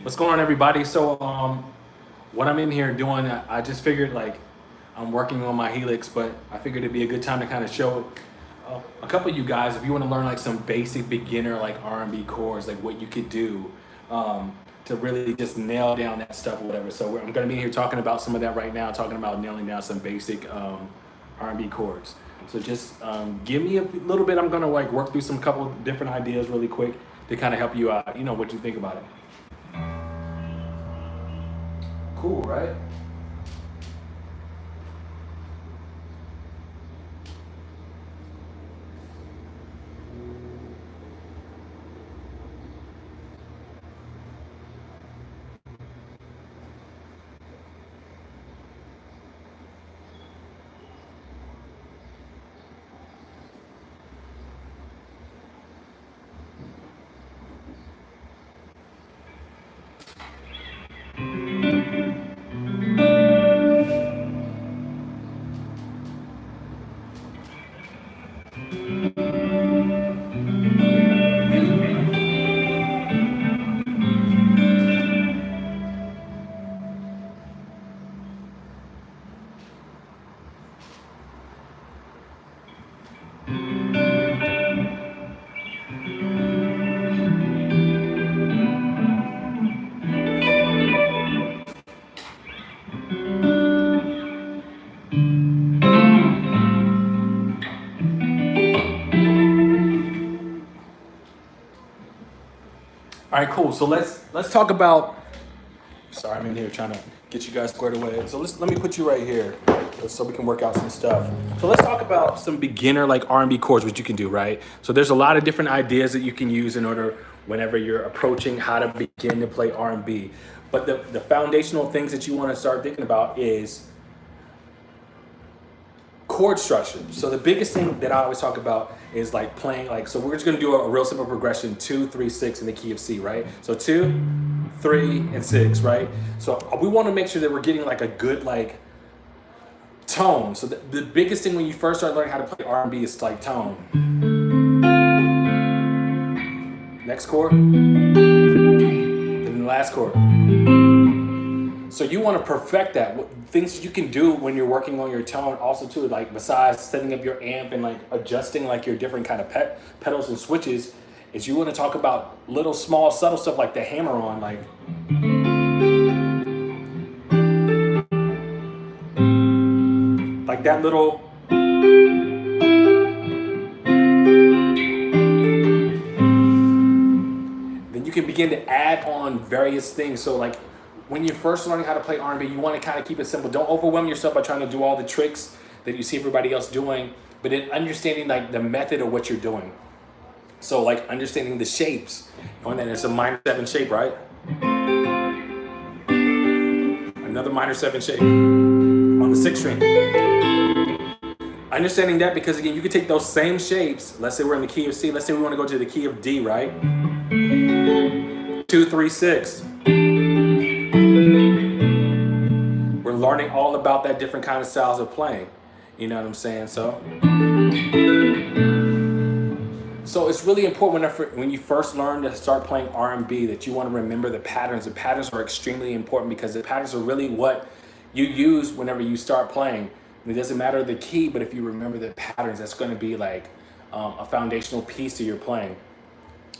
What's going on, everybody? So, what I'm in here doing, I just figured like I'm working on my Helix, but I figured it'd be a good time to kind of show a couple of you guys if you want to learn like some basic beginner like R&B chords, like what you could do to really just nail down that stuff or whatever. So I'm going to be here talking about some of that right now, talking about nailing down some basic R&B chords. So just give me a little bit. I'm going to like work through some couple of different ideas really quick to kind of help you out. You know what you think about it. Cool, right? All right, cool. So let's talk about. Sorry, I'm in here trying to get you guys squared away. So let me put you right here, so we can work out some stuff. So let's talk about some beginner like R&B chords, what you can do, right? So there's a lot of different ideas that you can use in order whenever you're approaching how to begin to play R&B. But the foundational things that you want to start thinking about is chord structure. So the biggest thing that I always talk about is like playing like, so we're just gonna do a real simple progression, 2, 3, 6 in the key of C, right? So 2, 3, and 6, right? So we wanna make sure that we're getting like a good like tone. So the biggest thing when you first start learning how to play R&B is like tone. Next chord, then the last chord. So you want to perfect that. Things you can do when you're working on your tone also too, like besides setting up your amp and like adjusting like your different kind of pedals and switches, is you want to talk about little small subtle stuff like the hammer on, like that little. Then you can begin to add on various things. So like when you're first learning how to play R&B, you want to kind of keep it simple. Don't overwhelm yourself by trying to do all the tricks that you see everybody else doing, but in understanding like the method of what you're doing. So like understanding the shapes. On that, it's a minor 7 shape, right? Another minor 7 shape on the 6th string. Understanding that because again, you can take those same shapes. Let's say we're in the key of C. Let's say we want to go to the key of D, right? 2, 3, 6. We're learning all about that different kind of styles of playing. You know what I'm saying? So it's really important when you first learn to start playing R&B that you want to remember the patterns. The patterns are extremely important because the patterns are really what you use whenever you start playing. It doesn't matter the key, but if you remember the patterns, that's going to be like a foundational piece to your playing.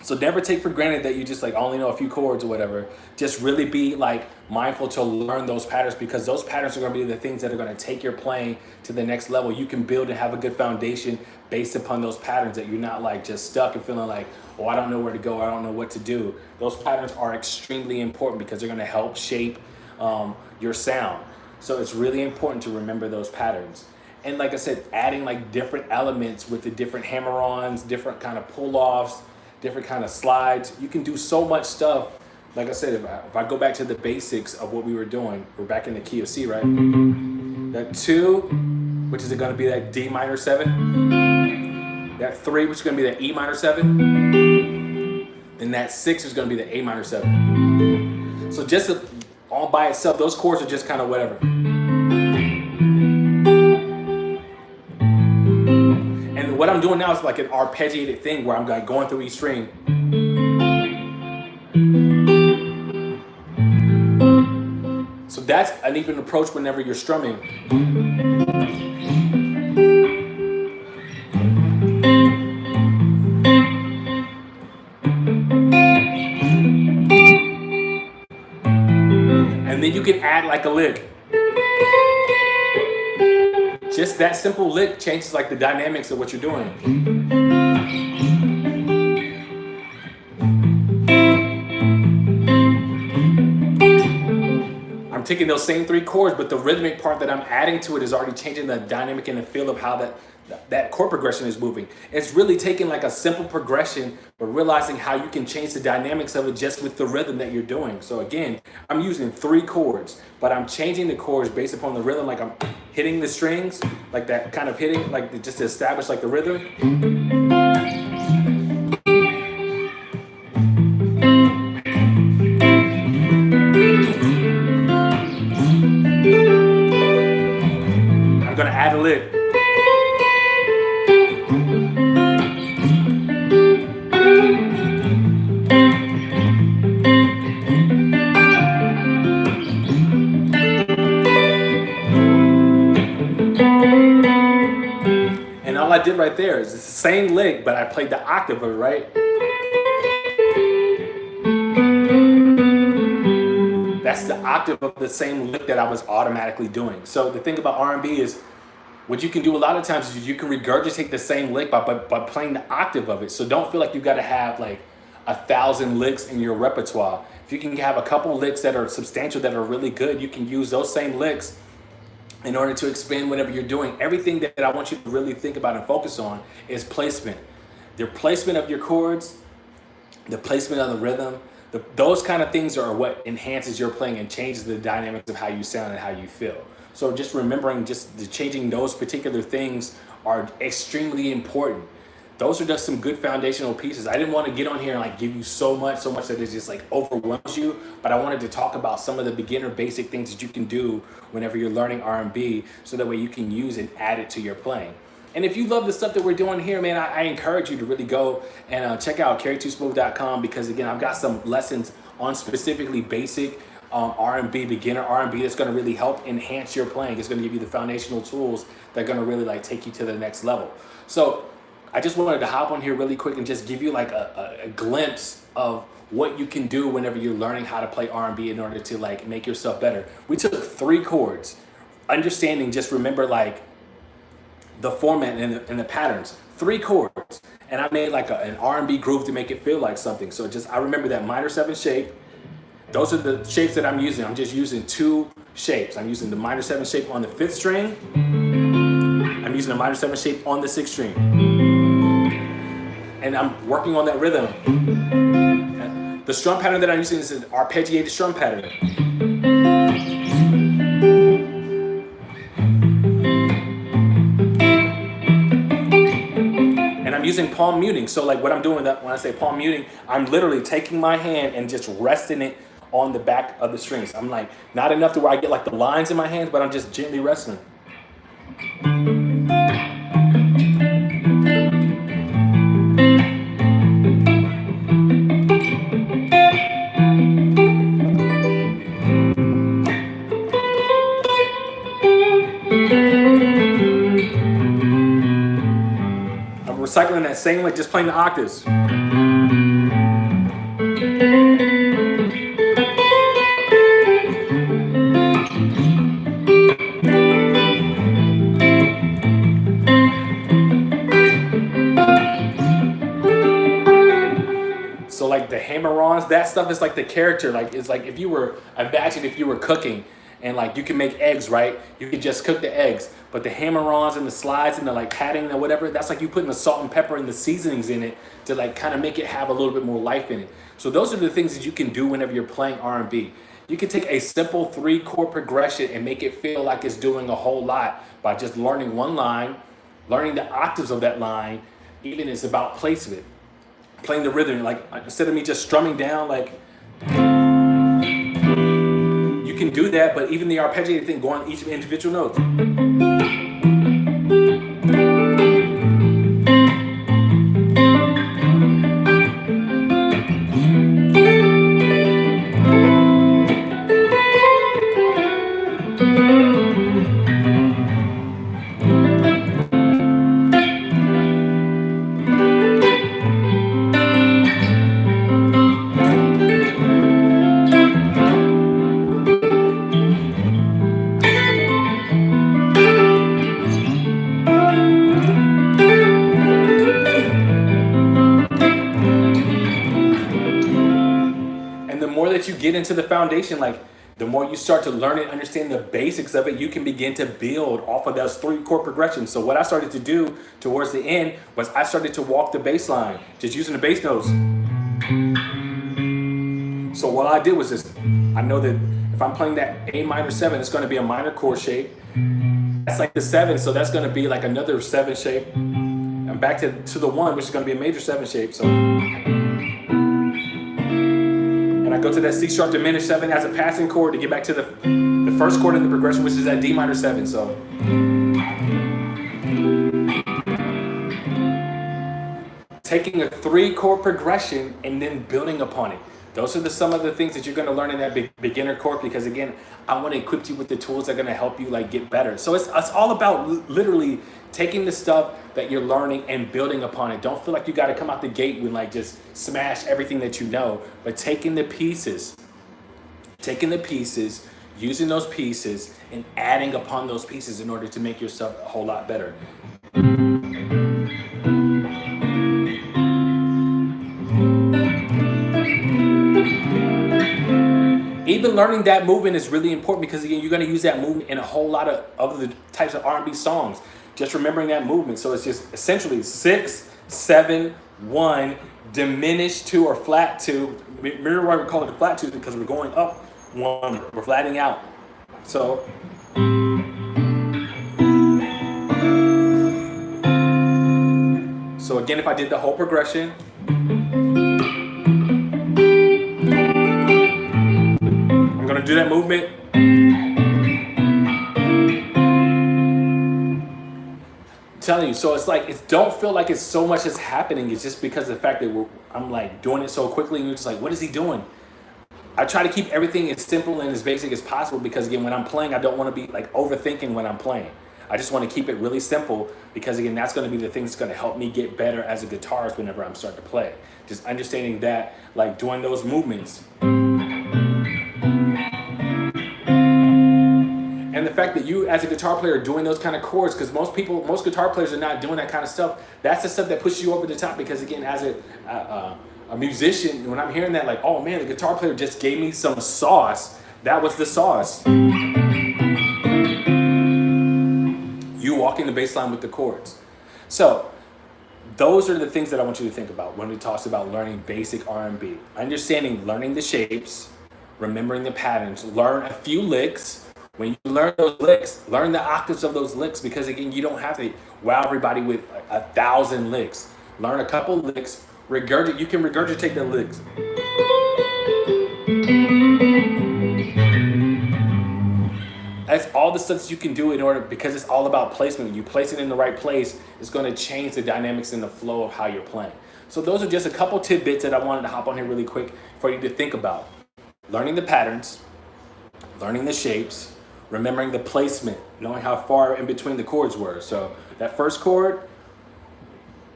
So never take for granted that you just like only know a few chords or whatever. Just really be like mindful to learn those patterns because those patterns are going to be the things that are going to take your playing to the next level. You can build and have a good foundation based upon those patterns that you're not like just stuck and feeling like, oh, I don't know where to go. I don't know what to do. Those patterns are extremely important because they're going to help shape your sound. So it's really important to remember those patterns. And like I said, adding like different elements with the different hammer-ons, different kind of pull-offs, different kind of slides. You can do so much stuff. Like I said, if I go back to the basics of what we were doing, we're back in the key of C, right? That 2, which is going to be that D minor 7. That 3, which is going to be that E minor 7. Then that 6 is going to be the A minor 7. So just all by itself, those chords are just kind of whatever. And what I'm doing now is like an arpeggiated thing where I'm like going through each string. that's an even approach whenever you're strumming. And then you can add like a lick. Just that simple lick changes like the dynamics of what you're doing. I'm taking those same 3 chords, but the rhythmic part that I'm adding to it is already changing the dynamic and the feel of how that chord progression is moving. It's really taking like a simple progression, but realizing how you can change the dynamics of it just with the rhythm that you're doing. So again, I'm using 3 chords, but I'm changing the chords based upon the rhythm. Like I'm hitting the strings, like that kind of hitting, like just to establish like the rhythm. I'm gonna add a lick. And all I did right there is it's the same lick, but I played the octave of it, right? That's the octave of the same lick that I was automatically doing. So the thing about R&B is, what you can do a lot of times is you can regurgitate the same lick by playing the octave of it. So don't feel like you got to have like 1,000 licks in your repertoire. If you can have a couple licks that are substantial, that are really good, you can use those same licks in order to expand whatever you're doing. Everything that I want you to really think about and focus on is placement. The placement of your chords, the placement of the rhythm, those kind of things are what enhances your playing and changes the dynamics of how you sound and how you feel. So just remembering, changing those particular things are extremely important. Those are just some good foundational pieces. I didn't want to get on here and like give you so much that it just like overwhelms you, but I wanted to talk about some of the beginner basic things that you can do whenever you're learning R&B, so that way you can use and add it to your playing. And if you love the stuff that we're doing here, man, I encourage you to really go and check out carry2smooth.com, because again, I've got some lessons on specifically basic R&B, beginner R&B, that's going to really help enhance your playing. It's going to give you the foundational tools that are going to really like take you to the next level. So I just wanted to hop on here really quick and just give you like a glimpse of what you can do whenever you're learning how to play R&B in order to like make yourself better. We took 3 chords, understanding, just remember like the format and the patterns, 3 chords, and I made like an R&B groove to make it feel like something. So I remember that minor 7 shape. Those are the shapes that I'm using. I'm just using 2 shapes. I'm using the minor 7 shape on the 5th string. I'm using the minor 7 shape on the 6th string. And I'm working on that rhythm. The strum pattern that I'm using is an arpeggiated strum pattern. And I'm using palm muting. So like what I'm doing, that when I say palm muting, I'm literally taking my hand and just resting it on the back of the strings. I'm like, not enough to where I get like the lines in my hands, but I'm just gently resting. I'm recycling that same, like just playing the octaves. So like the hammer-ons, that stuff is like the character. Like it's like imagine if you were cooking and like you can make eggs, right? You can just cook the eggs, but the hammer-ons and the slides and the like padding or whatever, that's like you putting the salt and pepper and the seasonings in it to like kind of make it have a little bit more life in it. So those are the things that you can do whenever you're playing R&B. You can take a simple 3-chord progression and make it feel like it's doing a whole lot by just learning one line, learning the octaves of that line. Even it's about placement, playing the rhythm. Like instead of me just strumming down, like you can do that, but even the arpeggiated thing, go on each individual notes. that you get into the foundation, like the more you start to learn and understand the basics of it, you can begin to build off of those 3 chord progressions. So what I started to do towards the end was I started to walk the bass line, just using the bass notes. So what I did was just, I know that if I'm playing that A minor 7, it's going to be a minor chord shape. That's like the 7, so that's going to be like another 7 shape. And back to the 1, which is going to be a major 7 shape. So, and I go to that C sharp diminished 7 as a passing chord to get back to the first chord in the progression, which is that D minor 7. So, taking a 3 chord progression and then building upon it. Those are some of the things that you're going to learn in that beginner course, because again, I want to equip you with the tools that are going to help you like get better. So it's all about literally taking the stuff that you're learning and building upon it. Don't feel like you got to come out the gate and like just smash everything that you know, but taking the pieces, using those pieces and adding upon those pieces in order to make yourself a whole lot better. Even learning that movement is really important, because again, you're going to use that movement in a whole lot of other types of R&B songs. Just remembering that movement. So it's just essentially 6, 7, 1, diminished 2 or flat 2. Remember why we call it a flat 2, because we're going up 1, we're flattening out. So again, if I did the whole progression, I'm going to do that movement. I'm telling you, so it's like, don't feel like it's so much is happening. It's just because of the fact that I'm like doing it so quickly, and you're just like, what is he doing? I try to keep everything as simple and as basic as possible, because again, when I'm playing, I don't want to be like overthinking when I'm playing. I just want to keep it really simple, because again, that's going to be the thing that's going to help me get better as a guitarist whenever I'm starting to play. Just understanding that, like doing those movements. And the fact that you as a guitar player are doing those kind of chords, because most guitar players are not doing that kind of stuff. That's the stuff that pushes you over the top, because again, as a musician, when I'm hearing that, like, oh man, the guitar player just gave me some sauce. That was the sauce. You walking the bass line with the chords. So those are the things that I want you to think about when we talk about learning basic R&B. Understanding, learning the shapes, remembering the patterns, learn a few licks. When you learn those licks, learn the octaves of those licks, because again, you don't have to wow everybody with 1,000 licks. Learn a couple licks, you can regurgitate the licks. That's all the stuff that you can do in order, because it's all about placement. When you place it in the right place, it's going to change the dynamics and the flow of how you're playing. So those are just a couple tidbits that I wanted to hop on here really quick for you to think about. Learning the patterns, learning the shapes, remembering the placement, knowing how far in between the chords were. So that first chord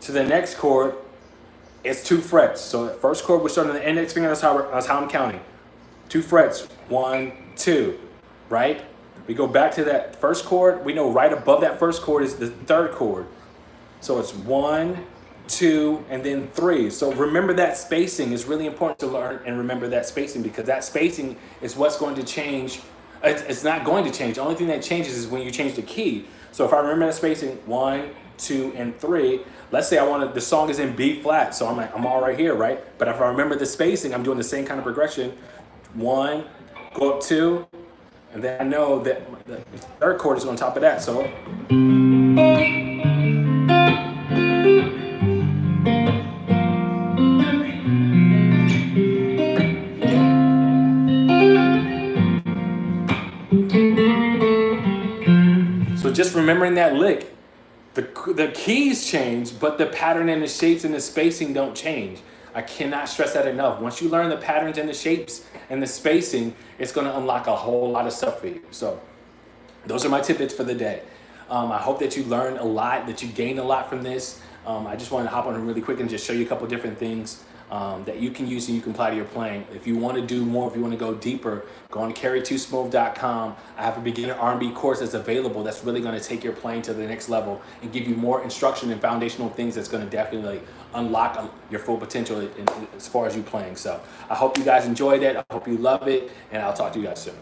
to the next chord is 2 frets. So that first chord, we're starting on the index finger, that's how I'm counting. 2 frets, 1, 2, right? We go back to that first chord. We know right above that first chord is the 3rd chord. So it's 1, 2, and then 3. So remember that spacing is really important to learn, and remember that spacing, because that spacing is what's going to change. It's not going to change. The only thing that changes is when you change the key. So if I remember that spacing, 1, 2, and 3, let's say the song is in B flat. So I'm all right here, right? But if I remember the spacing, I'm doing the same kind of progression. 1, go up 2, and then I know that the 3rd chord is on top of that. So just remembering that lick, the keys change, but the pattern and the shapes and the spacing don't change. I cannot stress that enough. Once you learn the patterns and the shapes and the spacing, it's going to unlock a whole lot of stuff for you. So those are my tidbits for the day. I hope that you learned a lot, that you gained a lot from this. I just wanted to hop on really quick and just show you a couple different things that you can use and you can apply to your playing. If you want to do more, if you want to go deeper, go on carry2smooth.com. I have a beginner R&B course that's available that's really going to take your playing to the next level and give you more instruction and foundational things that's going to definitely unlock your full potential as far as you playing. So I hope you guys enjoyed it. I hope you love it, and I'll talk to you guys soon.